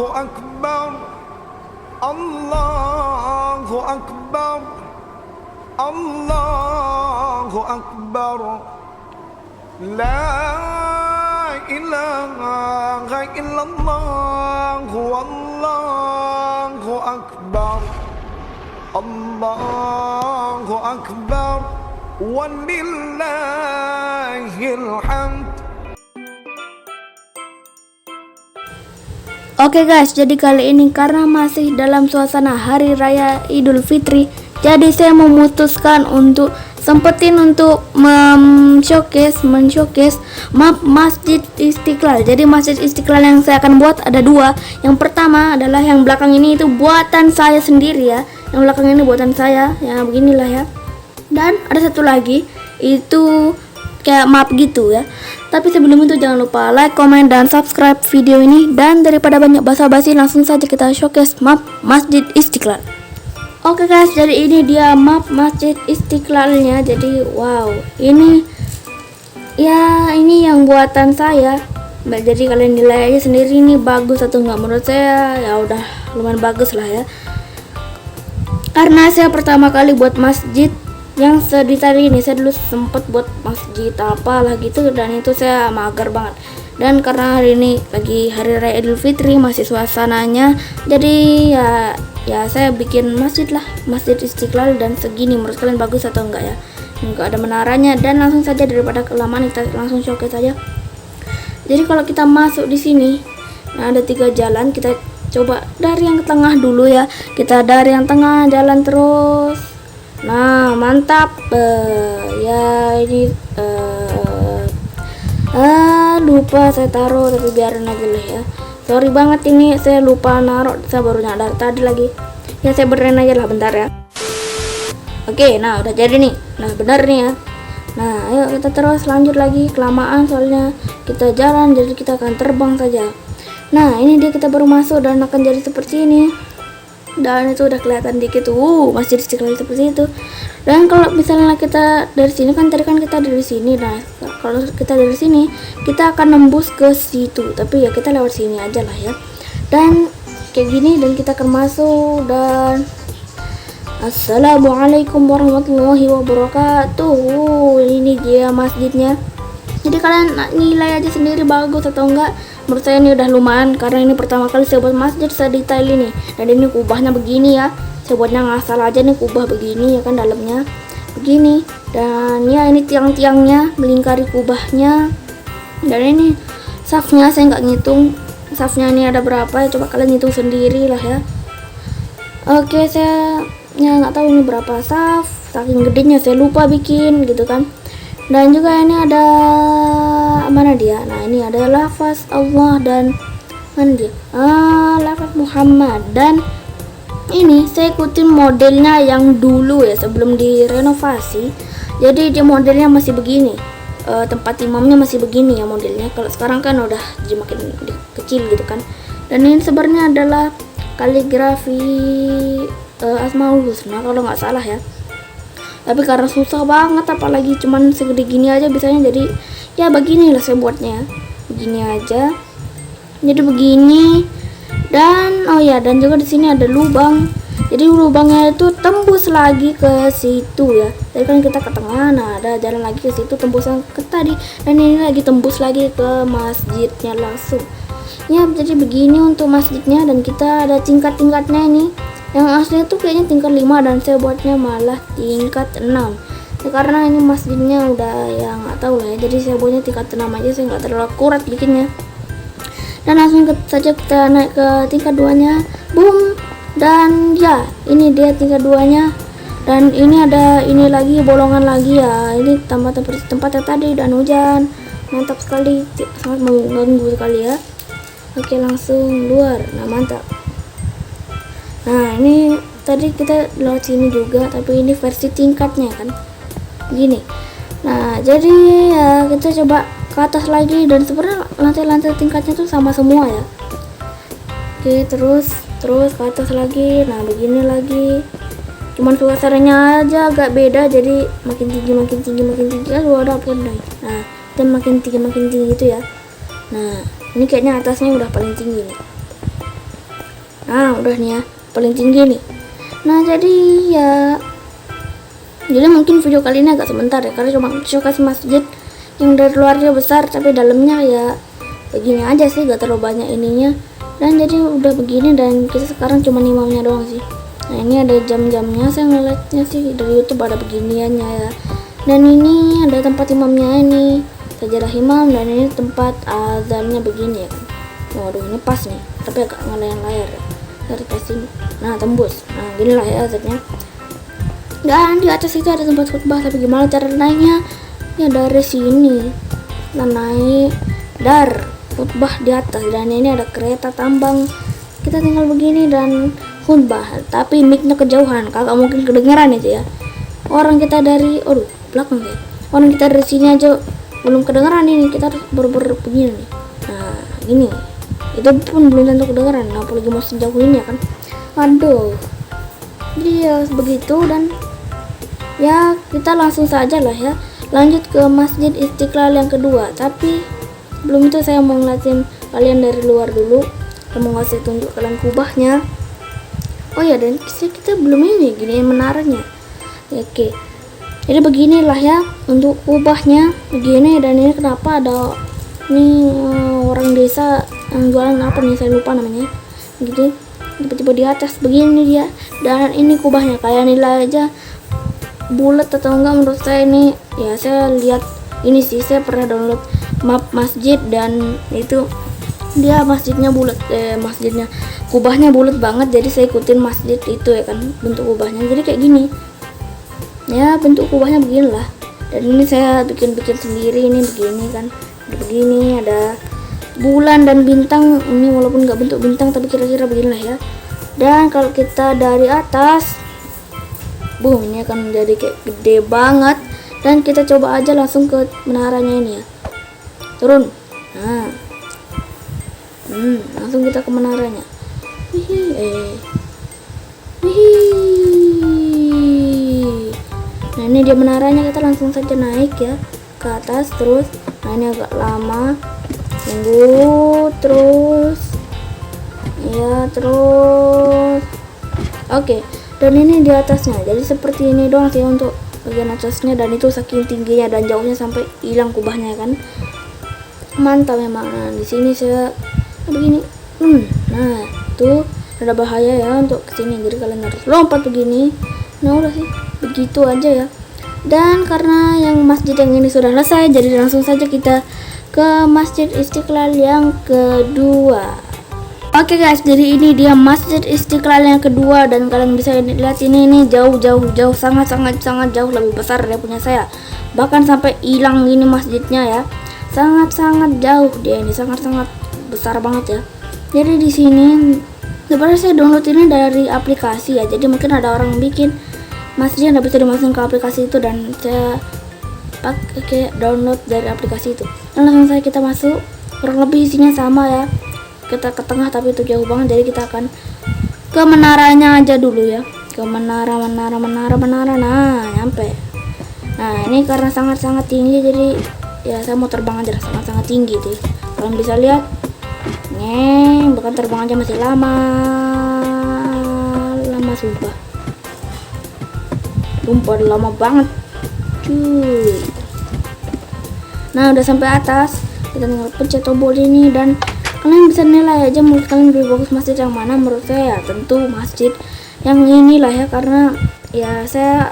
أكبر الله أكبر الله أكبر لا إله إلا الله والله أكبر الله أكبر ولله الحمد. Oke guys, jadi kali ini karena masih dalam suasana Hari Raya Idul Fitri, jadi saya memutuskan untuk sempetin untuk men-showcase map Masjid Istiqlal. Jadi Masjid Istiqlal yang saya akan buat ada dua. Yang pertama adalah yang belakang ini itu buatan saya sendiri ya. Yang belakang ini buatan saya, ya beginilah ya. Dan ada satu lagi itu kayak map gitu ya. Tapi sebelum itu jangan lupa like, comment, dan subscribe video ini. Dan daripada banyak basa-basi, langsung saja kita showcase map Masjid Istiqlal. Oke guys, jadi ini dia map Masjid Istiqlalnya. Jadi wow, ini ya ini yang buatan saya. Jadi kalian nilai aja sendiri ini bagus atau enggak. Menurut saya ya udah lumayan bagus lah ya. Karena saya pertama kali buat masjid yang sedetail ini. Saya dulu sempet buat masjid apalah gitu, dan itu saya mager banget. Dan karena hari ini lagi Hari Raya Idul Fitri, masih suasananya, jadi ya saya bikin masjid lah, Masjid Istiqlal. Dan segini, menurut kalian bagus atau enggak ya? Enggak ada menaranya. Dan langsung saja daripada kelamaan, kita langsung showcase saja. Jadi kalau kita masuk di sini, nah ada 3 jalan. Kita coba dari yang ke tengah dulu ya. Kita dari yang tengah jalan terus. Nah mantap. Ya ini lupa saya taruh, tapi biarin aja lah ya. Sorry banget ini saya lupa naruh, saya baru nyadar tadi lagi. Ya saya benerin aja lah bentar ya. Oke, nah udah jadi nih. Nah benar nih ya. Nah ayo kita terus lanjut lagi, kelamaan soalnya kita jalan, jadi kita akan terbang saja. Nah ini dia, kita baru masuk dan akan jadi seperti ini. Dan itu udah kelihatan dikit tuh Masjid Istiqlal seperti itu. Dan kalau misalnya kita dari sini kan, tadi kan kita dari sini. Nah kalau kita dari sini, kita akan nembus ke situ, tapi ya kita lewat sini aja lah ya. Dan kayak gini, dan kita akan masuk. Dan assalamualaikum warahmatullahi wabarakatuh. Ini dia masjidnya. Jadi kalian nilai aja sendiri bagus atau enggak. Menurut saya ini udah lumayan, karena ini pertama kali saya buat masjid sedetail ini. Dan ini kubahnya begini ya, saya buatnya ngasal aja nih, kubah begini ya kan, dalamnya begini. Dan ya ini tiang-tiangnya melingkari kubahnya. Dan ini safnya saya nggak ngitung safnya ini ada berapa ya, coba kalian hitung sendiri lah ya. Oke, saya ya nggak tahu ini berapa saf, saking gedenya saya lupa bikin gitu kan. Dan juga ini ada mana dia? Nah ini ada lafaz Allah dan mana dia? Lafaz Muhammad. Dan ini saya ikutin modelnya yang dulu ya, sebelum direnovasi. Jadi dia modelnya masih begini, tempat imamnya masih begini ya modelnya. Kalau sekarang kan udah jadi makin kecil gitu kan. Dan ini sebenarnya adalah kaligrafi Asmaul Husna kalau nggak salah ya. Tapi karena susah banget, apalagi cuman segede gini aja bisanya, jadi ya beginilah saya buatnya, begini aja. Jadi begini. Dan oh ya, dan juga di sini ada lubang. Jadi lubangnya itu tembus lagi ke situ ya. Tadi kan kita ke tengah, nah ada jalan lagi ke situ, tembus yang ke tadi. Dan ini lagi tembus lagi ke masjidnya langsung. Ya jadi begini untuk masjidnya. Dan kita ada tingkat-tingkatnya ini. Yang aslinya tuh kayaknya tingkat 5, dan saya buatnya malah tingkat 6 ya, karena ini masjidnya udah ya nggak tahu lah ya, jadi saya buatnya tingkat 6 aja, saya nggak terlalu akurat bikinnya. Dan langsung saja kita naik ke tingkat 2 nya, boom. Dan ya ini dia tingkat 2 nya. Dan ini ada ini lagi, bolongan lagi ya, ini tempatnya tadi. Dan hujan mantap sekali, sangat mengganggu sekali ya. Oke, langsung luar. Nah mantap. Nah ini tadi kita lewat sini juga, tapi ini versi tingkatnya kan gini. Nah jadi ya kita coba ke atas lagi, dan sebenarnya lantai-lantai tingkatnya tuh sama semua ya. Oke, terus ke atas lagi. Nah begini lagi, cuman suasananya aja agak beda, jadi makin tinggi kan walaupun naik. Nah dan makin tinggi gitu ya. Nah ini kayaknya atasnya udah paling tinggi nih. Nah udah nih ya, paling tinggi nih. Nah jadi ya, jadi mungkin video kali ini agak sebentar ya, karena cuma showcase masjid yang dari luarnya besar tapi dalamnya ya begini aja sih, gak terlalu banyak ininya. Dan jadi udah begini, dan kita sekarang cuma imamnya doang sih. Nah ini ada jam-jamnya, saya ngeliatnya sih dari YouTube ada beginiannya ya. Dan ini ada tempat imamnya, ini sajadah imam, dan ini tempat azannya begini ya kan. Waduh ini pas nih, tapi agak ngelayan layar ya. Dari tes sini, nah tembus. Nah gini lah ya azannya. Dan di atas itu ada tempat khutbah, tapi gimana cara naiknya? Ya dari sini, kita naik dar khutbah di atas, dan ini ada kereta tambang. Kita tinggal begini dan khutbah, tapi mic-nya kejauhan, kagak mungkin kedengeran itu ya. Orang kita dari, belakang ya. Orang kita dari sini aja belum kedengeran, ini kita harus begini nih. Nah gini, itu pun belum tentu kedengeran, apalagi mau sejauh ini ya kan. Aduh, jadi ya begitu. Dan ya kita langsung saja lah ya, lanjut ke Masjid Istiqlal yang kedua. Tapi sebelum itu saya mau ngeliatin kalian dari luar dulu, saya mau ngasih tunjuk kalian kubahnya. Oh ya, dan kita belum ini gini menaranya ya, oke. Jadi beginilah ya untuk kubahnya begini. Dan ini kenapa ada ini orang desa yang jualan apa nih, saya lupa namanya gitu, tiba-tiba di atas begini dia. Dan ini kubahnya kayak nilai aja bulat atau enggak, menurut saya ini ya, saya lihat ini sih, saya pernah download map masjid dan itu dia masjidnya bulat, masjidnya kubahnya bulat banget, jadi saya ikutin masjid itu ya kan, bentuk kubahnya jadi kayak gini ya, bentuk kubahnya beginilah. Dan ini saya bikin sendiri, ini begini kan, begini ada bulan dan bintang, ini walaupun nggak bentuk bintang tapi kira-kira beginilah ya. Dan kalau kita dari atas, boom, ini akan menjadi kayak gede banget. Dan kita coba aja langsung ke menaranya ini ya, turun. Nah langsung kita ke menaranya. Nah ini dia menaranya, kita langsung saja naik ya ke atas terus. Nah ini agak lama, tunggu terus ya, terus oke. Dan ini di atasnya, jadi seperti ini doang sih untuk bagian atasnya. Dan itu saking tingginya dan jauhnya sampai hilang kubahnya kan, mantap memang. Nah di sini saya begini, nah tuh ada bahaya ya untuk kesini, jadi kalian harus lompat begini. Nah udah sih begitu aja ya. Dan karena yang masjid yang ini sudah selesai, jadi langsung saja kita ke Masjid Istiqlal yang kedua. Oke guys, jadi ini dia Masjid Istiqlal yang kedua, dan kalian bisa lihat ini jauh, sangat jauh, lebih besar dari punya saya. Bahkan sampai hilang ini masjidnya ya. Sangat jauh dia ini, sangat besar banget ya. Jadi di sini sebenarnya saya download ini dari aplikasi ya. Jadi mungkin ada orang bikin masjid yang bisa dimasukin ke aplikasi itu, dan saya pakai download dari aplikasi itu. Dan langsung saja kita masuk, kurang lebih isinya sama ya. Kita ke tengah tapi itu jauh banget, jadi kita akan ke menaranya aja dulu ya, ke menara. Nah nyampe. Nah ini karena sangat tinggi, jadi ya saya mau terbang aja, sangat tinggi tuh. Kalian bisa lihat, bahkan terbang aja masih lama sumpah lama banget cuy. Nah udah sampai atas, kita tinggal pencet tombol ini, dan kalian bisa nilai aja menurut kalian lebih bagus masjid yang mana. Menurut saya tentu masjid yang inilah ya, karena ya saya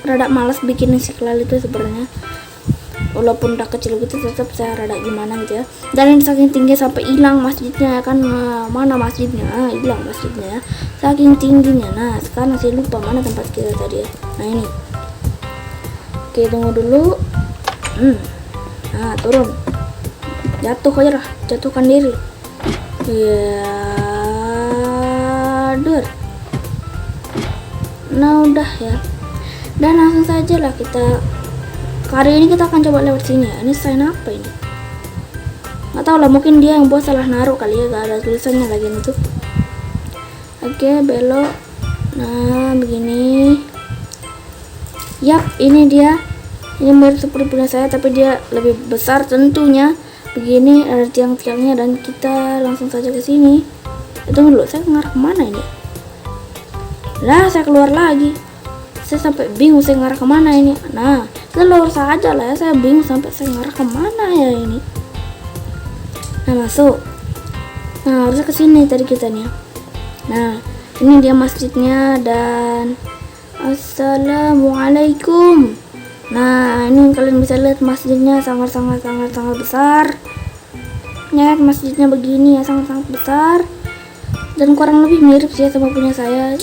rada malas bikin Istiqlal itu sebenarnya, walaupun udah kecil gitu tetap saya rada gimana gitu ya. Dan ini saking tinggi sampai hilang masjidnya kan. Mana masjidnya, hilang masjidnya ya, saking tingginya. Nah sekarang saya lupa mana tempat kita tadi ya. Nah ini, oke tunggu dulu. Nah turun, jatuh aja lah, jatuhkan diri ya, nah udah ya. Dan langsung saja lah kita, kali ini kita akan coba lewat sini ya. Ini sign apa ini, nggak tahu lah, mungkin dia yang buat salah naruh kali ya, gak ada tulisannya lagi itu. Oke belok, nah begini. Yap, ini dia, ini mirip seperti punya saya tapi dia lebih besar tentunya. Begini ada tiang-tiangnya, dan kita langsung saja ke sini. Tunggu dulu, saya ngarah kemana ini? Lah, saya keluar lagi. Saya sampai bingung saya ngarah kemana ini. Nah, keluar saja lah ya, saya bingung sampai saya ngarah kemana ya ini. Nah, masuk. Nah, harusnya ke sini tadi kita nih. Nah, ini dia masjidnya dan assalamualaikum. Nah, ini kalian bisa lihat masjidnya sangat besar. Ya, masjidnya begini ya, sangat besar. Dan kurang lebih mirip sih sama punya saya.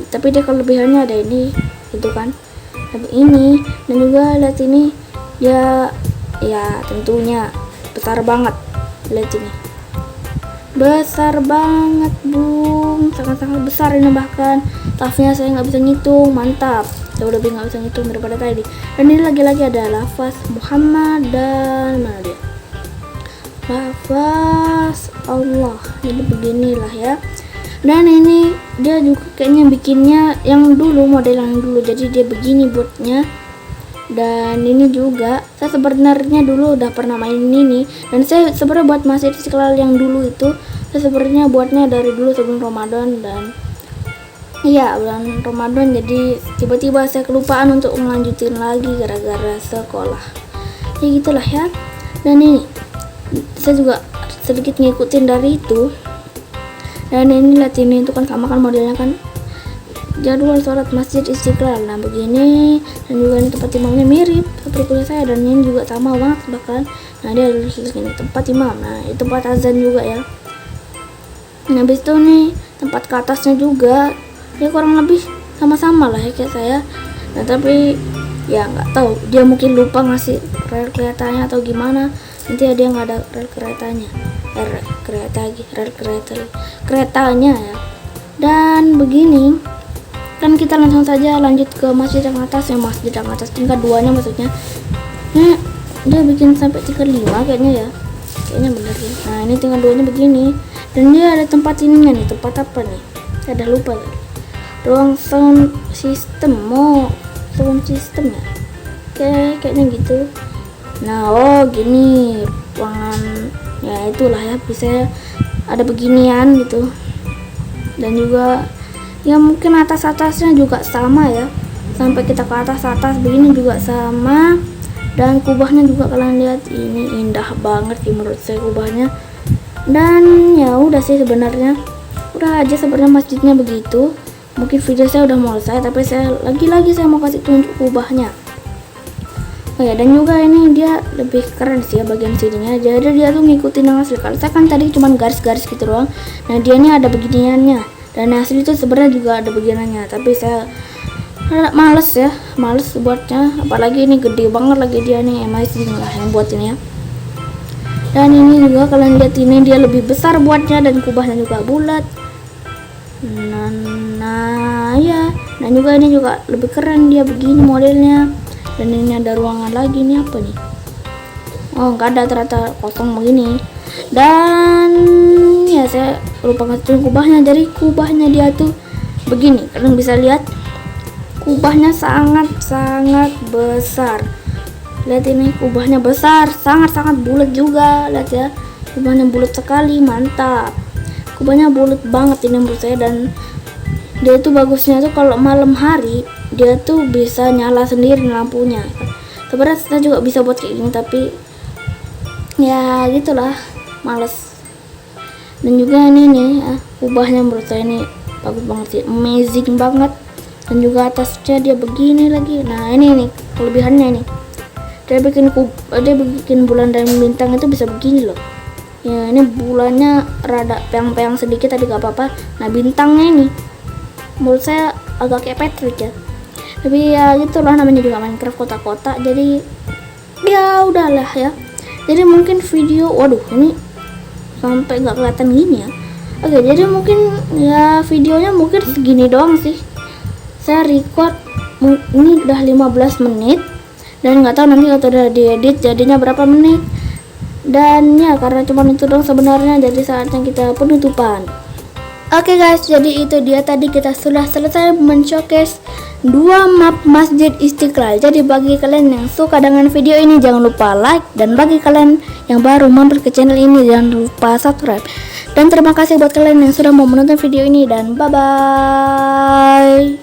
Tapi dia kelebihannya ada ini, gitu kan. Tapi ini dan juga lihat ini ya tentunya besar banget. Lihat ini. Besar banget, Bung. Sangat besar ini bahkan. Tafnya saya nggak bisa ngitung, mantap. Jauh lebih nggak bisa ngitung daripada tadi. Dan ini lagi-lagi ada lafaz Muhammad dan mana dia? Lafaz Allah. Jadi beginilah ya. Dan ini dia juga kayaknya bikinnya yang dulu, model yang dulu. Jadi dia begini buatnya. Dan ini juga saya sebenarnya dulu udah pernah main ini. Dan saya sebenarnya buat Masjid Istiqlal yang dulu itu saya sebenarnya buatnya dari dulu sebelum Ramadan. Dan iya, bulan Ramadan, jadi tiba-tiba saya kelupaan untuk melanjutin lagi gara-gara sekolah. Ya gitulah ya. Dan ini saya juga sedikit ngikutin dari itu. Dan ini lihat ini, itu kan sama kan modelnya kan, jadwal sholat Masjid Istiqlal. Nah begini, dan juga ini tempat imamnya mirip seperti punya saya, dan ini juga sama banget bahkan. Nah dia ada ini tempat imam. Nah itu tempat azan juga ya. Nah habis itu nih tempat ke atasnya juga ya kurang lebih sama-sama lah ya kayak saya. Nah tapi ya nggak tahu, dia mungkin lupa ngasih rel keretanya atau gimana. Nanti ada yang nggak ada rel keretanya, keretanya ya. Dan begini kan kita langsung saja lanjut ke masjid yang atas ya, masjid yang atas tingkat 2-nya maksudnya. Nah dia bikin sampai tingkat 5 kayaknya ya, kayaknya bener ya. Nah ini tingkat 2-nya begini, dan dia ada tempat ininya nih, tempat apa nih, saya udah lupa kan. Ruang sound system, sound system ya, kayaknya gitu. Nah gini ruangan ya, itulah ya, bisa ada beginian gitu. Dan juga ya mungkin atasnya juga sama ya, sampai kita ke atas begini juga sama. Dan kubahnya juga kalian lihat, ini indah banget sih menurut saya kubahnya. Dan ya udah sih sebenarnya, udah aja sebenarnya masjidnya begitu. Mungkin video saya udah mau selesai, tapi saya lagi-lagi saya mau kasih tunjuk kubahnya. Oh ya, dan juga ini dia lebih keren sih ya bagian sininya. Jadi dia tuh ngikutin yang asli. Kalau saya kan tadi cuma garis-garis gitu doang. Nah dia ini ada beginiannya. Dan asli itu sebenarnya juga ada bagiannya. Tapi saya males buatnya. Apalagi ini gede banget lagi dia nih, amazing lah yang buat ini ya. Dan ini juga kalian lihat, ini dia lebih besar buatnya dan kubahnya juga bulat. Nah ya. Dan juga ini juga lebih keren dia begini modelnya. Dan ini ada ruangan lagi nih, apa nih? Oh nggak ada, ternyata kosong begini. Dan ya saya lupa ngasih kubahnya. Jadi kubahnya dia tuh begini, kalian bisa lihat kubahnya sangat besar. Lihat ini kubahnya besar, sangat bulat juga. Lihat ya, kubahnya bulat sekali, mantap. Kubahnya bulat banget ini menurut saya. Dan dia tuh bagusnya tuh kalau malam hari dia tuh bisa nyala sendiri lampunya. Sebenarnya saya juga bisa buat kayak gini, tapi ya gitulah, males. Dan juga ini nih ya, kubahnya menurut saya ini bagus banget sih, amazing banget. Dan juga atasnya dia begini lagi. Nah ini nih kelebihannya nih, dia bikin bulan dan bintang itu bisa begini loh ya. Ini bulannya rada peyang-peyang sedikit tapi gak apa-apa. Nah bintangnya ini menurut saya agak kayak Patrick ya, tapi ya gitulah, namanya juga Minecraft kotak-kotak. Jadi ya udahlah ya. Jadi mungkin video, waduh ini sampai nggak kelihatan gini ya. Oke, jadi mungkin ya videonya mungkin segini doang sih. Saya record ini udah 15 menit dan nggak tahu nanti kalau udah diedit jadinya berapa menit. Dan ya karena cuma itu doang sebenarnya, jadi saatnya kita penutupan. Oke guys, jadi itu dia tadi kita sudah selesai men-showcase 2 map Masjid Istiqlal. Jadi bagi kalian yang suka dengan video ini jangan lupa like, dan bagi kalian yang baru mampir ke channel ini jangan lupa subscribe. Dan terima kasih buat kalian yang sudah mau menonton video ini, dan bye bye.